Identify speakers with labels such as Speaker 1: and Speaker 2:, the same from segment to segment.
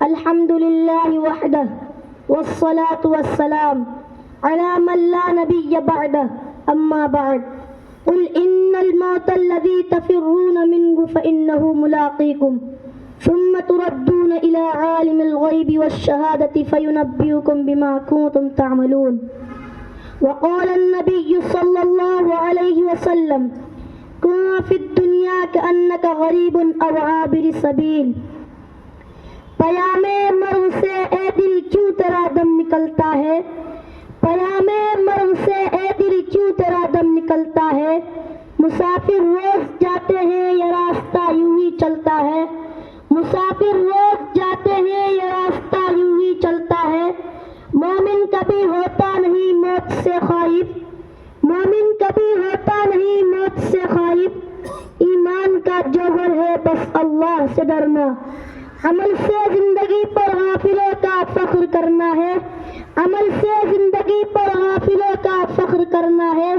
Speaker 1: الحمد لله وحده والصلاة والسلام على من لا نبي بعده أما بعد قل إن الموت الذي تفرون منه فإنه ملاقيكم ثم تردون إلى عالم الغيب والشهادة فينبئكم بما كنتم تعملون. وقال النبي صلى الله عليه وسلم كن في الدنيا كأنك غریب أو عابر سبیل. پیام مرو سے اے دل کیوں تیرا دم نکلتا ہے، پیام مرو سے اے دل کیوں تیرا دم نکلتا ہے. مسافر روز جاتے ہیں یہ راستہ یوں ہی چلتا ہے، مسافر روز جاتے ہیں یہ راستہ یوں ہی چلتا ہے. مومن کبھی ہوتا نہیں موت سے خائف، مومن کبھی ہوتا نہیں موت سے خائف. ایمان کا جوہر ہے بس اللہ سے ڈرنا، عمل سے زندگی پر غافلوں کا فخر کرنا ہے، عمل سے زندگی پر غافلوں کا فخر کرنا ہے.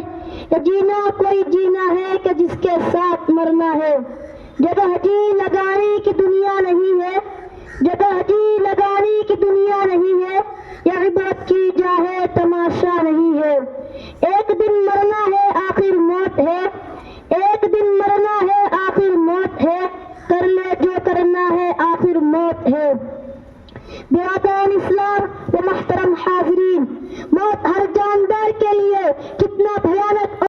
Speaker 1: یہ جینا کوئی جینا ہے کہ جس کے ساتھ مرنا ہے. جگہ جی لگانے کی دنیا نہیں ہے، جگہ جی لگانے کی دنیا نہیں ہے. یہ عبرت کی جا ہے تماشا نہیں ہے. ایک دن مرنا ہے آخر موت ہے، ایک دن مرنا ہے آخر موت ہے. کر لے جو کرنا ہے آخر موت ہے. برادران اسلام و محترم حاضرین، موت ہر جاندار کے لیے کتنا بھیانک